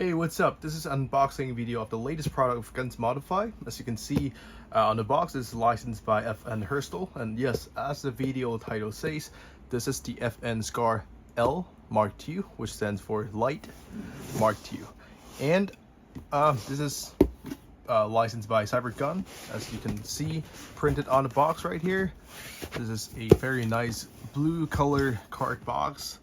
Hey, what's up? This is an unboxing video of the latest product of Guns Modify. As you can see on the box, it's licensed by FN Herstal, and yes, as the video title says, this is the FN SCAR L Mark II, which stands for Light Mark II. And this is licensed by Cybergun. As you can see, printed on the box right here. This is a very nice blue color card box.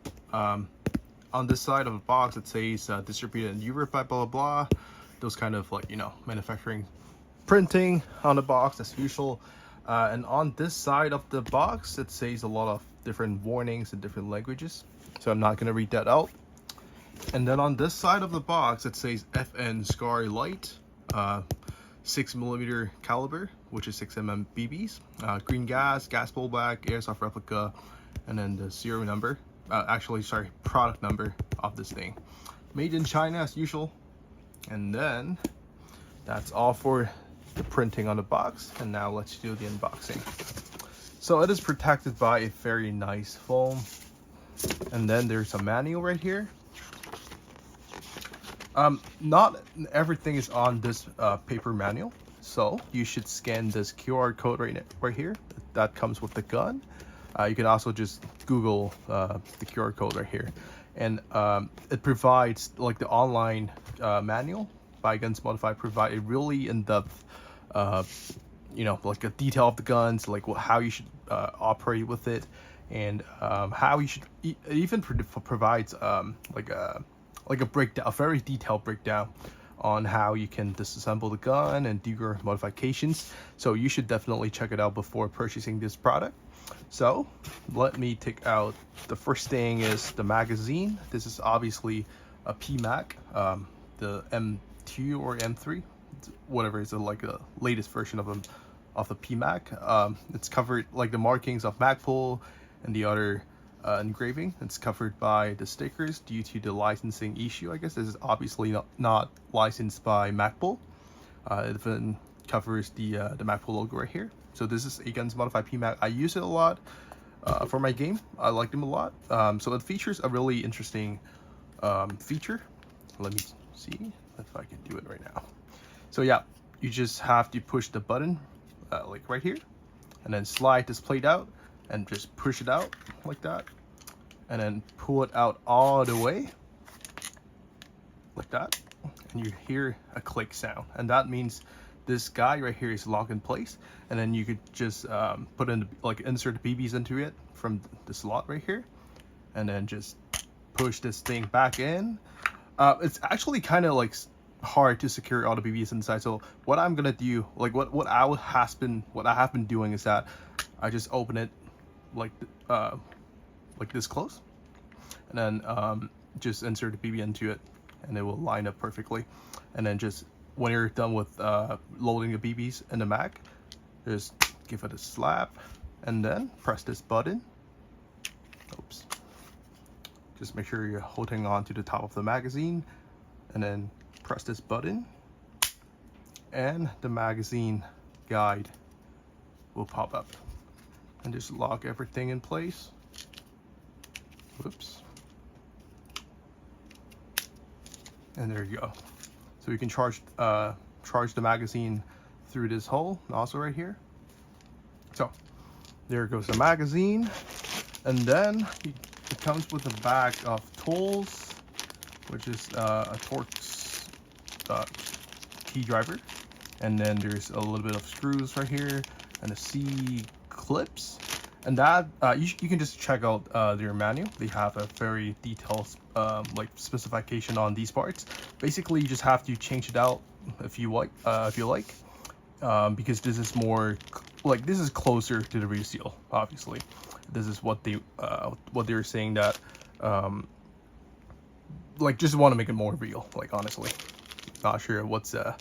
On this side of the box, it says distributed in Europe by blah blah blah. Those kind of, like, you know, manufacturing printing on the box as usual. And on this side of the box, it says a lot of different warnings in different languages, so I'm not gonna read that out. And then on this side of the box, it says FN SCAR Light, 6mm caliber, which is 6mm BBs, green gas pullback, airsoft replica, and then the serial number. Product number of this thing. Made in China as usual. And then that's all for the printing on the box. And now let's do the unboxing. So it is protected by a very nice foam. And then there's a manual right here. Not everything is on this paper manual. So you should scan this QR code right here. That comes with the gun. You can also just Google the QR code right here, and it provides, like, the online manual by Guns Modify, provide a really in-depth, you know, like a detail of the guns, like how you should operate with it, and how you should even provides like a breakdown, a very detailed breakdown on how you can disassemble the gun and do your modifications. So you should definitely check it out before purchasing this product. So let me take out, the first thing is the magazine. This is obviously a PMAG, the M2 or M3, whatever is like the latest version of the PMAG. It's covered, like, the markings of Magpul and the other engraving. It's covered by the stickers due to the licensing issue. I guess this is obviously not licensed by Magpul. It even covers the Magpul logo right here. So this is a Guns Modify PMAG. I use it a lot for my game. I like them a lot. So it features a really interesting feature. Let me see if I can do it right now. So yeah, you just have to push the button like right here, and then slide this plate out and just push it out like that, and then pull it out all the way like that, and you hear a click sound, and that means this guy right here is locked in place. And then you could just put in, like, insert the BBs into it from the slot right here, and then just push this thing back in. It's actually kind of like hard to secure all the BBs inside. So what I'm gonna do, like what I have been doing, is that I just open it like this close, and then just insert the BB into it, and it will line up perfectly. And then just when you're done with loading the BBs in the mag, just give it a slap, and then press this button. Oops. Just make sure you're holding on to the top of the magazine, and then press this button, and the magazine guide will pop up. And just lock everything in place. Whoops. And there you go. So you can charge the magazine through this hole also right here. So there goes the magazine, and then it comes with a bag of tools, which is a Torx key driver, and then there's a little bit of screws right here and a C clips. And that you can just check out their manual. They have a very detailed like specification on these parts. Basically, you just have to change it out if you like, because this is more like, this is closer to the real seal. Obviously, this is what they're saying, that like, just want to make it more real. Like, honestly, not sure what's the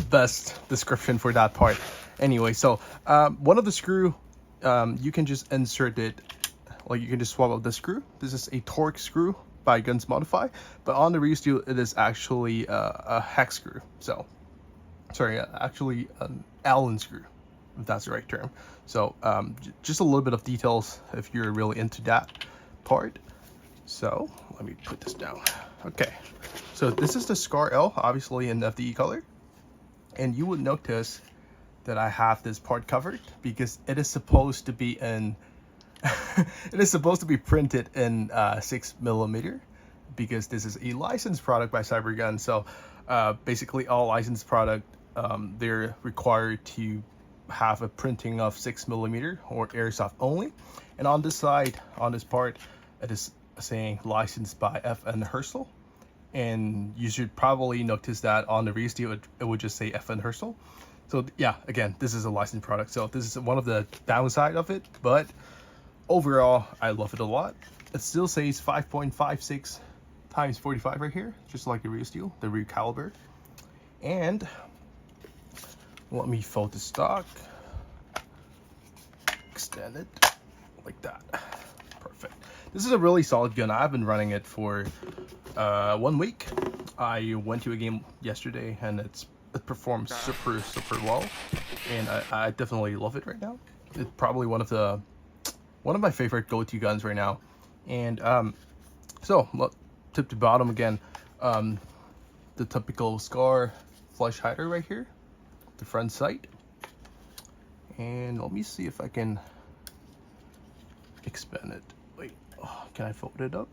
best description for that part. Anyway, so one of the screw, you can just insert it, like, you can just swap out the screw. This is a Torx screw by Guns Modify, but on the real steel it is actually a hex screw. So sorry, actually an Allen screw, if that's the right term. So just a little bit of details if you're really into that part. So let me put this down. Okay, So this is the SCAR L, obviously in FDE color, and you would notice that I have this part covered because it is supposed to be in it is supposed to be printed in 6mm, because this is a licensed product by Cybergun. So basically all licensed product, they're required to have a printing of 6mm or Airsoft only. And on this side, on this part, it is saying licensed by FN Herstal. And you should probably notice that on the rear steel it would just say FN Herstal. So yeah, again, this is a licensed product, so this is one of the downside of it, but overall I love it a lot. It still says 5.56 times 45 right here, just like the rear steel, the rear caliber. And let me fold the stock, extend it like that. Perfect. This is a really solid gun. I've been running it for 1 week. I went to a game yesterday and it performs super well, and I definitely love it right now. It's probably one of my favorite go-to guns right now. And so look, tip to bottom again, the typical SCAR flush hider right here, the front sight. And let me see if I can expand it. Wait, can I fold it up?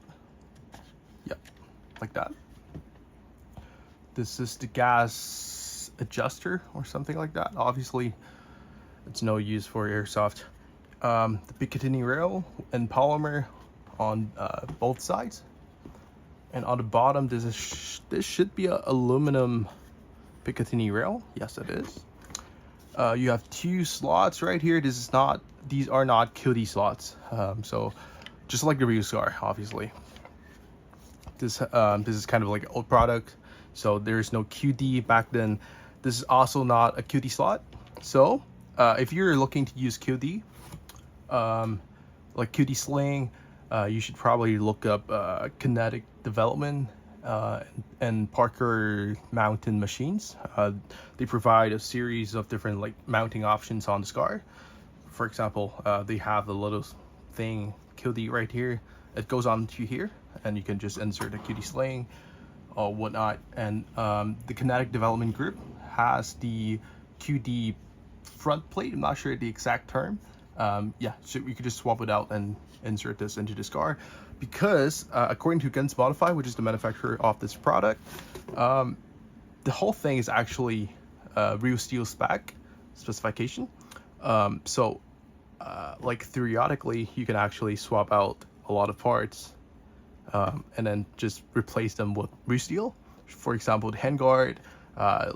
Yep, like that. This is the gas adjuster or something like that. Obviously it's no use for Airsoft. The Picatinny rail and polymer on both sides, and on the bottom this should be a aluminum Picatinny rail. Yes, it is. You have 2 slots right here. These are not QD slots, so just like the real SCAR, obviously. This is kind of like an old product, so there's no QD back then. This is also not a QD slot. So if you're looking to use QD, like QD Sling, you should probably look up Kinetic Development and Parker Mountain Machines. They provide a series of different like mounting options on the SCAR. For example, they have a little thing QD right here. It goes on to here, and you can just insert a QD Sling or whatnot. And the Kinetic Development Group has the QD front plate. I'm not sure the exact term. Yeah, so we could just swap it out and insert this into the SCAR, because according to Guns Modify, which is the manufacturer of this product, the whole thing is actually real steel specification. So like theoretically, you can actually swap out a lot of parts and then just replace them with real steel. For example, the handguard,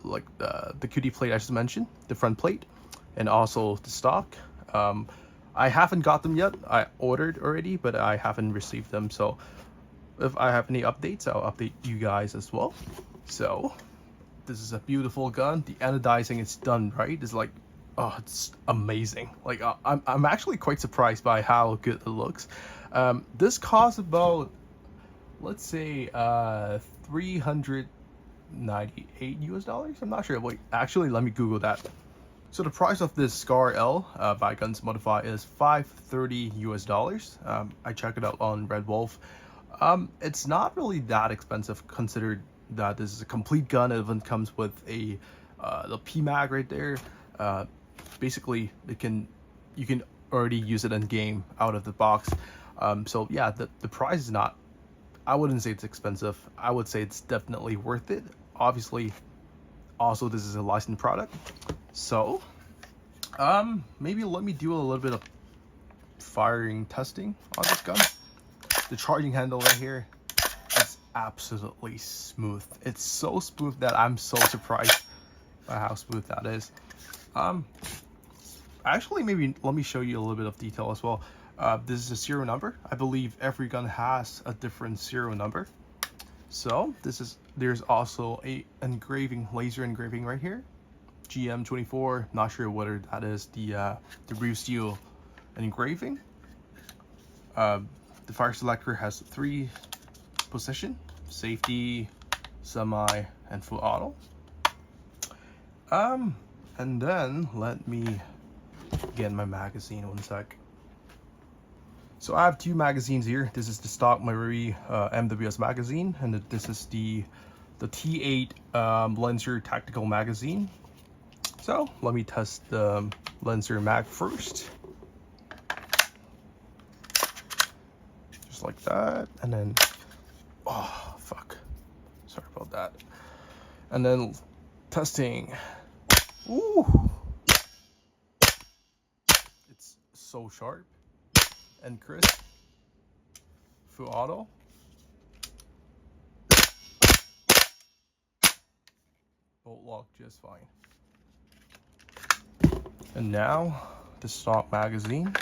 like the QD plate I just mentioned, the front plate, and also the stock. I haven't got them yet. I ordered already, but I haven't received them. So if I have any updates, I'll update you guys as well. So this is a beautiful gun. The anodizing is done right. It's like, oh, it's amazing. Like I'm actually quite surprised by how good it looks. This costs about, let's say, $398 US. I'm not sure. Wait, actually, let me Google that. So the price of this SCAR L by Guns Modify is $530 US. I checked it out on Red Wolf. It's not really that expensive considered that this is a complete gun. It even comes with the PMAG right there. Basically, you can already use it in game out of the box. So yeah, the price is not, I wouldn't say it's expensive. I would say it's definitely worth it. Obviously, also this is a licensed product. So maybe let me do a little bit of firing testing on this gun. The charging handle right here is absolutely smooth. It's so smooth that I'm so surprised by how smooth that is. Actually, maybe let me show you a little bit of detail as well. This is a serial number. I believe every gun has a different serial number. So there's also a laser engraving right here. GM24, not sure whether that is the real steel engraving. The fire selector has 3 position: safety, semi, and full auto. And then let me get my magazine 1 sec. So I have 2 magazines here. This is the stock Marie MWS magazine, and this is the the T8 Lenser Tactical Magazine. So let me test the Lenser mag first. Just like that, and then, oh fuck, sorry about that. And then testing. Ooh, it's so sharp and crisp. Full auto. Bolt lock just fine. And now the stock magazine.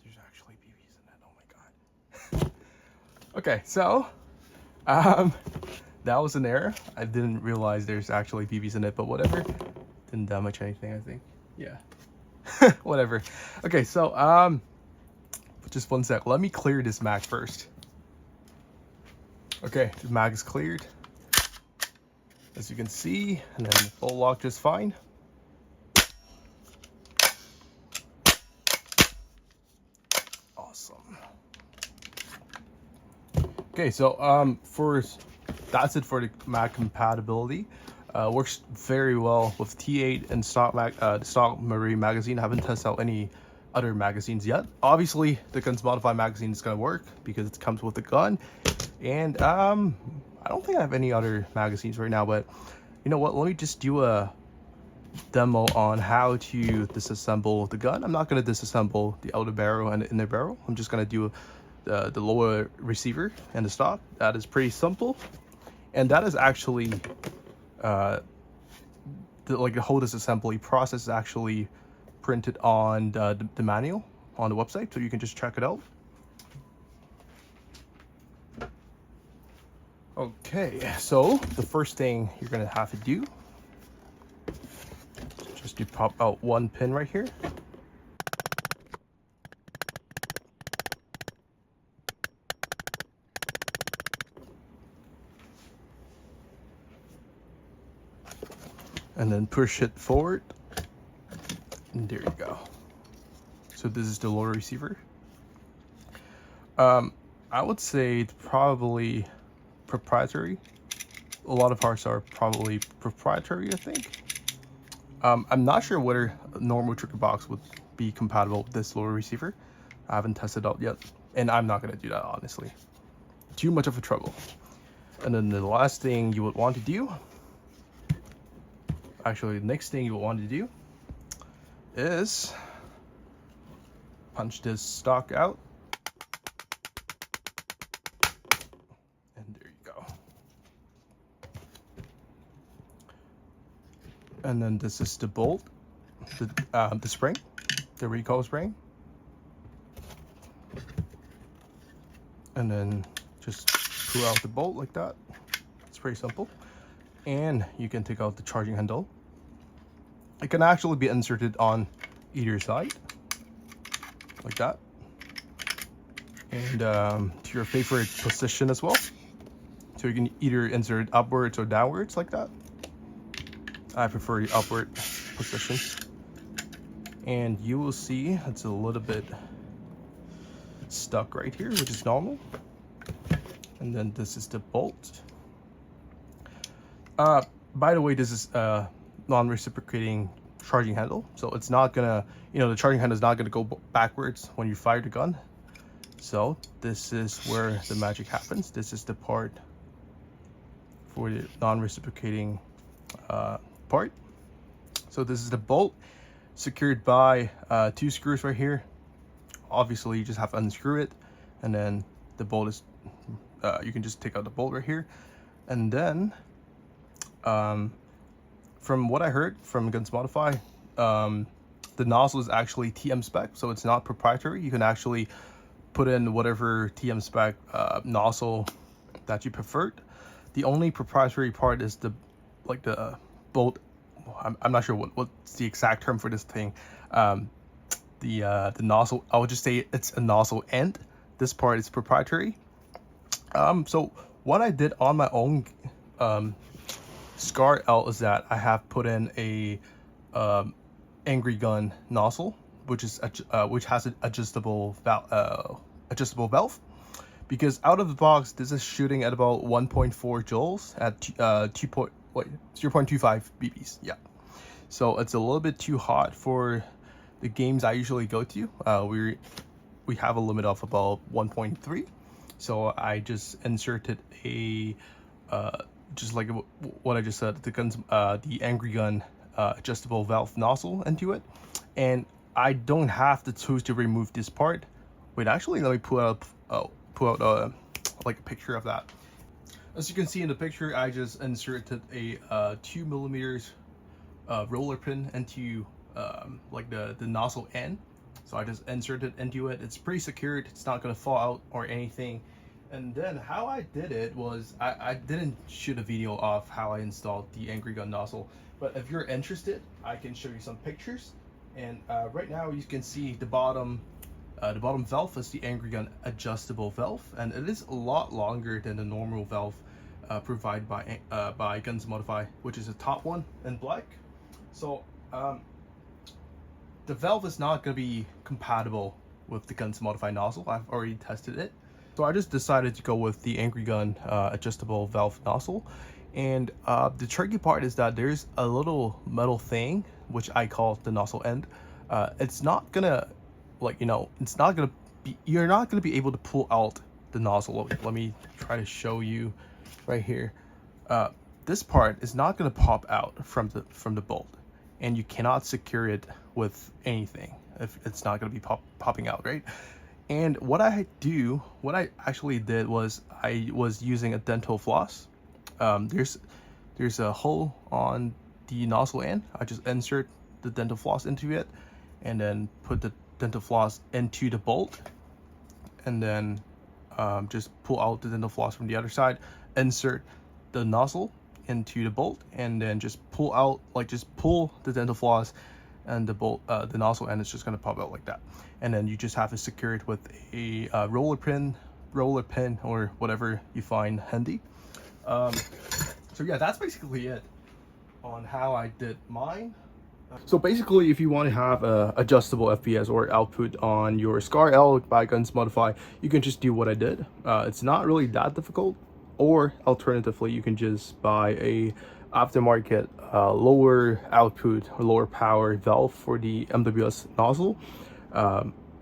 There's actually BBs in it. Oh my god. Okay, so that was an error. I didn't realize there's actually BBs in it, but whatever. Didn't damage anything, I think. Yeah. Whatever. Okay, so just one sec. Let me clear this mag first. Okay, the mag is cleared, as you can see, and then the bolt lock just fine. Awesome. Okay, so that's it for the mag compatibility. Works very well with T8 and the stock Marine magazine. I haven't tested out any other magazines yet. Obviously, the Guns Modified magazine is gonna work because it comes with the gun. And I don't think I have any other magazines right now, but you know what? Let me just do a demo on how to disassemble the gun. I'm not gonna disassemble the outer barrel and the inner barrel. I'm just gonna do the lower receiver and the stock. That is pretty simple, and that is actually the whole disassembly process is actually printed on the manual on the website, so you can just check it out. Okay, so the first thing you're gonna have to do is just to pop out one pin right here. And then push it forward, and there you go. So this is the lower receiver. I would say it's probably proprietary. A lot of parts are probably proprietary, I think. I'm not sure whether a normal trigger box would be compatible with this lower receiver. I haven't tested out yet, and I'm not gonna do that, honestly. Too much of a trouble. And then the last thing you would want to do, actually the next thing you will want to do is punch this stock out, and there you go. And then this is the bolt, the spring, the recoil spring, and then just pull out the bolt like that. It's pretty simple. And you can take out the charging handle. It can actually be inserted on either side, like that, and to your favorite position as well. So you can either insert it upwards or downwards like that. I prefer the upward position. And you will see it's a little bit stuck right here, which is normal. And then this is the bolt. By the way, this is a non-reciprocating charging handle, so it's not gonna, the charging handle is not gonna go backwards when you fire the gun. So this is where the magic happens. This is the part for the non-reciprocating part. So this is the bolt secured by 2 screws right here. Obviously, you just have to unscrew it, and then the bolt is you can just take out the bolt right here. And then from what I heard from Guns Modify, the nozzle is actually TM spec, so it's not proprietary. You can actually put in whatever TM spec nozzle that you preferred. The only proprietary part is the bolt. I'm not sure what's the exact term for this thing. The nozzle, I would just say it's a nozzle end. This part is proprietary. So what I did on my own SCAR L is that I have put in a Angry Gun nozzle, which has an adjustable valve. Because out of the box, this is shooting at about 1.4 joules at 0.25 BBs. Yeah, so it's a little bit too hot for the games I usually go to. We have a limit of about 1.3, so I just inserted a just like what I just said, the Angry Gun adjustable valve nozzle into it, and I don't have the tools to remove this part. Wait, actually, let me pull out like a picture of that. As you can see in the picture, I just inserted a 2mm roller pin into like the nozzle end. So I just inserted into it. It's pretty secured. It's not gonna fall out or anything. And then how I did it was I didn't shoot a video of how I installed the Angry Gun nozzle, but if you're interested, I can show you some pictures. And right now you can see the bottom valve is the Angry Gun adjustable valve, and it is a lot longer than the normal valve provided by Guns Modify, which is the top one in black. So the valve is not going to be compatible with the Guns Modify nozzle. I've already tested it. So I just decided to go with the Angry Gun adjustable valve nozzle. And the tricky part is that there's a little metal thing, which I call the nozzle end. It's not gonna, it's not gonna be, you're not gonna be able to pull out the nozzle. Let me try to show you right here. This part is not gonna pop out from the bolt, and you cannot secure it with anything if it's not gonna be popping out, right? And what I actually did was I was using a dental floss. There's a hole on the nozzle end. I just insert the dental floss into it, and then put the dental floss into the bolt, and then just pull out the dental floss from the other side, insert the nozzle into the bolt, and then just pull out, just pull the dental floss, and the bolt, the nozzle end is just gonna pop out like that. And then you just have to secure it with a roller pin, or whatever you find handy. So yeah, that's basically it on how I did mine. So basically, if you want to have a adjustable FPS or output on your SCAR L by Guns Modify, you can just do what I did. It's not really that difficult. Or alternatively, you can just buy a aftermarket lower output or lower power valve for the MWS nozzle.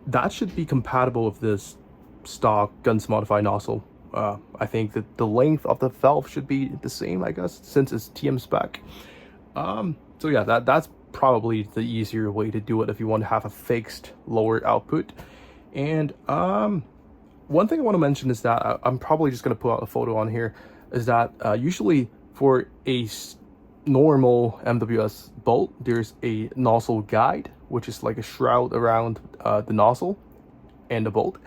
That should be compatible with this stock Guns Modify nozzle. I think that the length of the valve should be the same, I guess, since it's TM spec. So yeah, that's probably the easier way to do it if you want to have a fixed lower output. And one thing I want to mention is that I'm probably just going to put out a photo on here, is that usually for a normal MWS bolt, there's a nozzle guide, which is like a shroud around the nozzle and the bolt.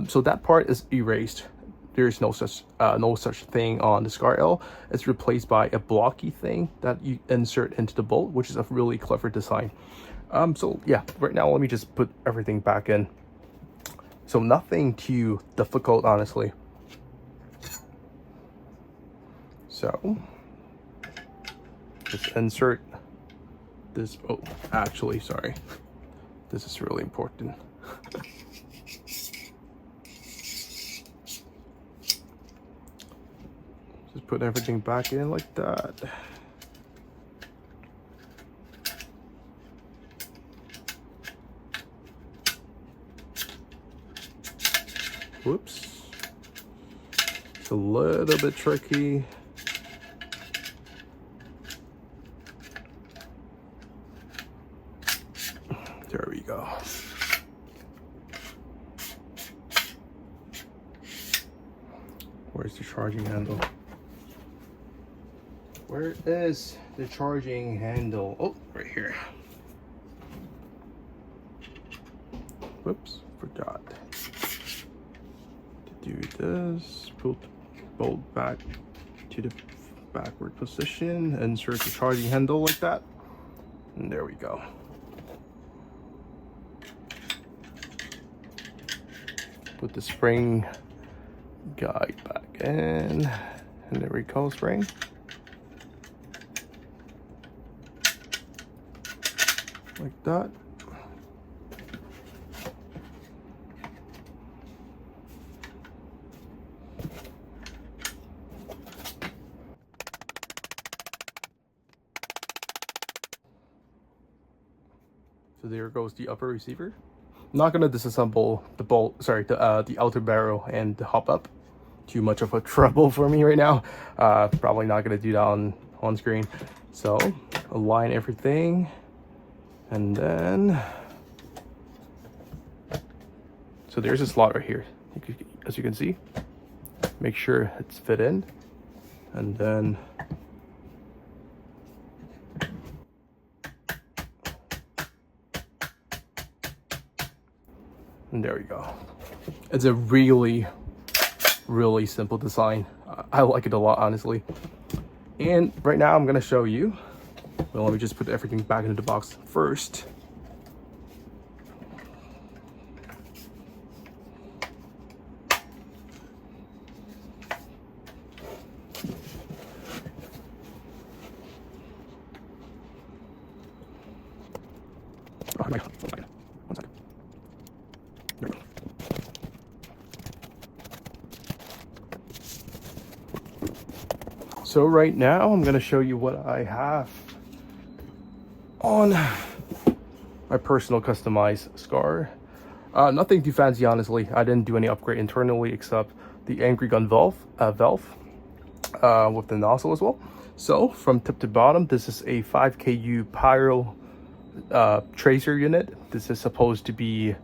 So that part is erased. There's no such thing on the SCAR L. It's replaced by a blocky thing that you insert into the bolt, which is a really clever design. So yeah, right now let me just put everything back in. So nothing too difficult, honestly. So just insert this. Oh, actually, sorry. This is really important. Just put everything back in like that. Whoops. It's a little bit tricky. There we go. Where's the charging handle? Where is the charging handle? Oh, right here. Whoops, forgot to do this. Put the bolt back to the backward position, insert the charging handle like that, and there we go. Put the spring guide back in, and there we go, spring. like that. So there goes the upper receiver. I'm not gonna disassemble the bolt, sorry, the outer barrel and the hop up. Too much of a trouble for me right now. Probably not gonna do that on screen. So align everything, and then so there's a slot right here. As you can see, make sure it's fit in, and then and there we go. It's a really simple design. I like it a lot, honestly. And right now I'm gonna show you. Well, let me just put everything back into the box first. One second. There we go. So right now I'm gonna show you what I have on my personal customized SCAR. Nothing too fancy, honestly. I didn't do any upgrade internally except the angry gun valve with the nozzle as well. So from tip to bottom, this is a 5KU pyro tracer unit. This is supposed to be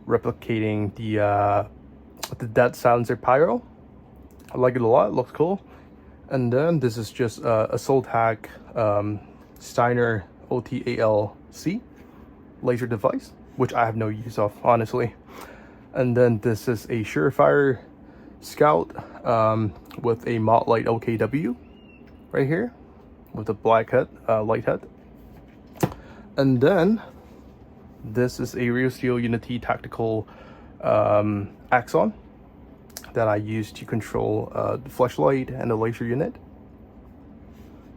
replicating the dead silencer pyro. I like it a lot. It looks cool. And then this is just a Soltag Steiner OTALC laser device, which I have no use of, honestly. And then this is a Surefire Scout with a Motlite OKW right here with a black head, light head. And then this is a Real Steel Unity Tactical Axon that I use to control the flashlight and the laser unit.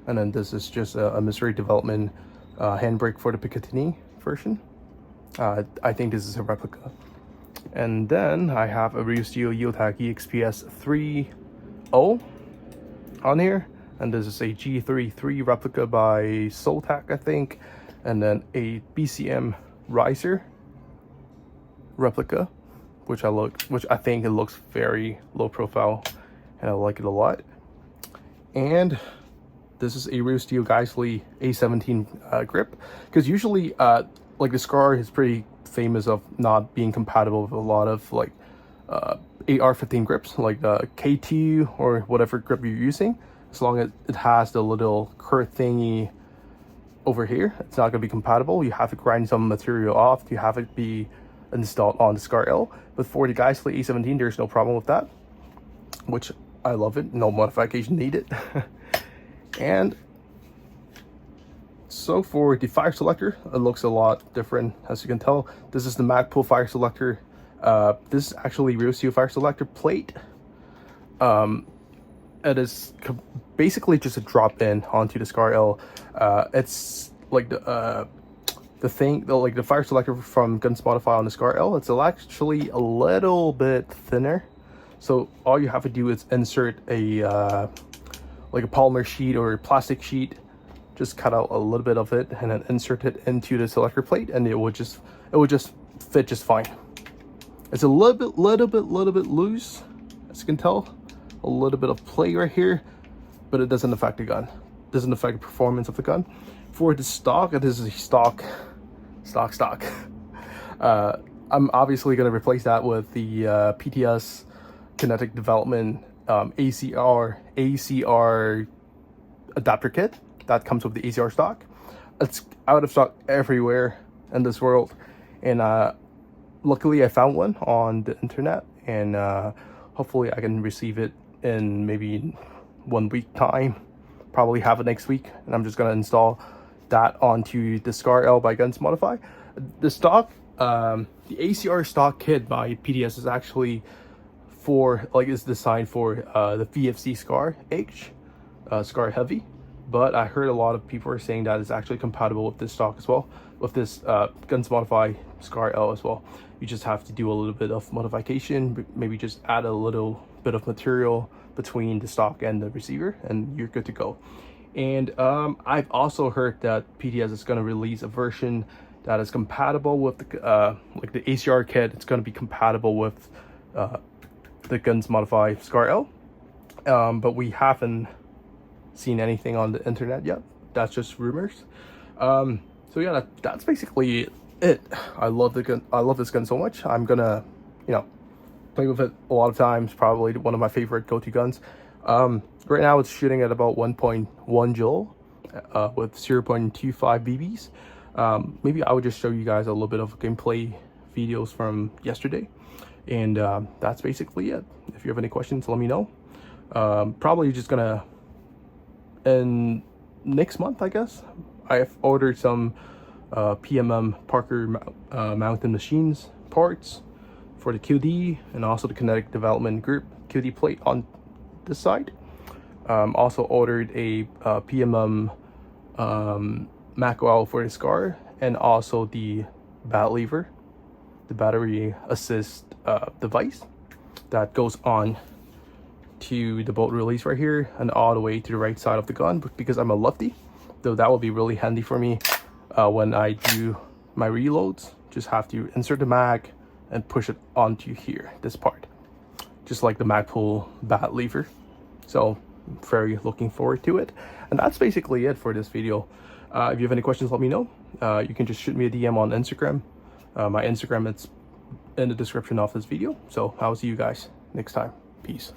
And then this is just a Missouri Development handbrake for the Picatinny version. I think this is a replica. And then I have a Real Steel Yotag EXPS 3.0 on here. And this is a G33 replica by Soltag, I think. And then a BCM riser replica, which I think it looks very low profile, and I like it a lot. And this is a Real Steel Geissele A17 grip, because usually like the SCAR is pretty famous of not being compatible with a lot of like AR-15 grips, like the K2 or whatever grip you're using. As long as it has the little curved thingy over here, it's not going to be compatible. You have to grind some material off to have it be installed on the SCAR L. But for the Geissele A17, there's no problem with that, which I love it. No modification needed. And so for the fire selector, it looks a lot different. As you can tell, this is the Magpul fire selector. This is actually Real Steel fire selector plate. It is basically just a drop in onto the SCAR L. It's like the fire selector from Gunsmodify on the SCAR L. It's actually a little bit thinner, so all you have to do is insert a like a polymer sheet or a plastic sheet, just cut out a little bit of it and then insert it into the selector plate, and it would just fit just fine. It's a little bit loose, as you can tell. A little bit of play right here, but it doesn't affect the gun. Doesn't affect the performance of the gun. For the stock, it is a stock. I'm obviously going to replace that with the PTS Kinetic Development ACR adapter kit that comes with the ACR stock. It's out of stock everywhere in this world, and luckily I found one on the internet, and hopefully I can receive it in maybe 1 week time. Probably have it next week, and I'm just gonna install that onto the SCAR L by Gunsmodify. The stock, the ACR stock kit by PTS is actually is designed for the VFC SCAR H, SCAR Heavy, but I heard a lot of people are saying that it's actually compatible with this stock as well, with this Guns Modify SCAR L as well. You just have to do a little bit of modification, maybe just add a little bit of material between the stock and the receiver, and you're good to go. And I've also heard that PDS is going to release a version that is compatible with the like the ACR kit. It's going to be compatible with the Guns Modify SCAR L, but we haven't seen anything on the internet yet. That's just rumors. So yeah, that's basically it. I love the gun. I love this gun so much. I'm gonna, you know, play with it a lot of times. Probably one of my favorite go-to guns. Right now it's shooting at about 1.1 joule with 0.25 BBs. Maybe I would just show you guys a little bit of gameplay videos from yesterday, and that's basically it. If you have any questions, let me know. Probably just gonna, and next month I guess, I've ordered some Parker Mountain Machines parts for the QD and also the Kinetic Development Group QD plate on this side. Also ordered a MAC oil for the SCAR, and also the bat lever, the battery assist device that goes on to the bolt release right here and all the way to the right side of the gun, because I'm a lefty, though that will be really handy for me when I do my reloads. Just have to insert the mag and push it onto here, this part, just like the mag pull bat lever. So very looking forward to it, and that's basically it for this video. If you have any questions, let me know. You can just shoot me a DM on Instagram. My Instagram, it's in the description of this video. So I'll see you guys next time. Peace.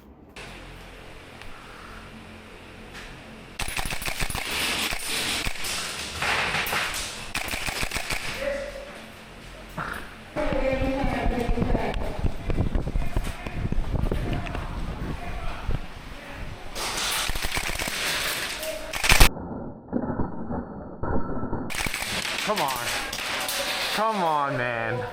Come on. Come on, man.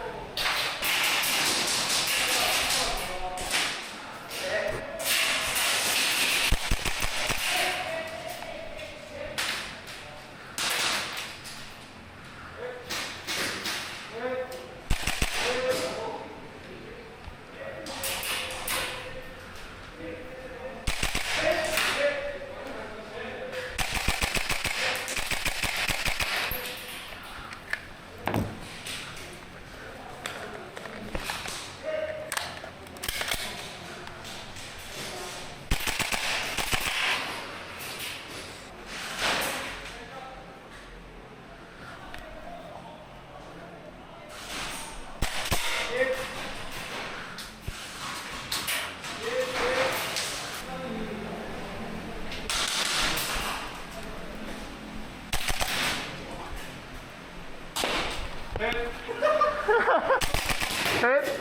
Hit.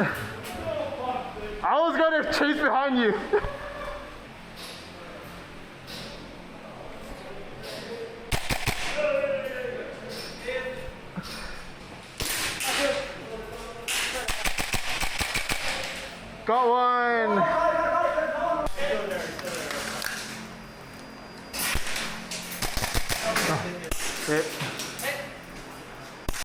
I was gonna chase behind you. Got one. Hit.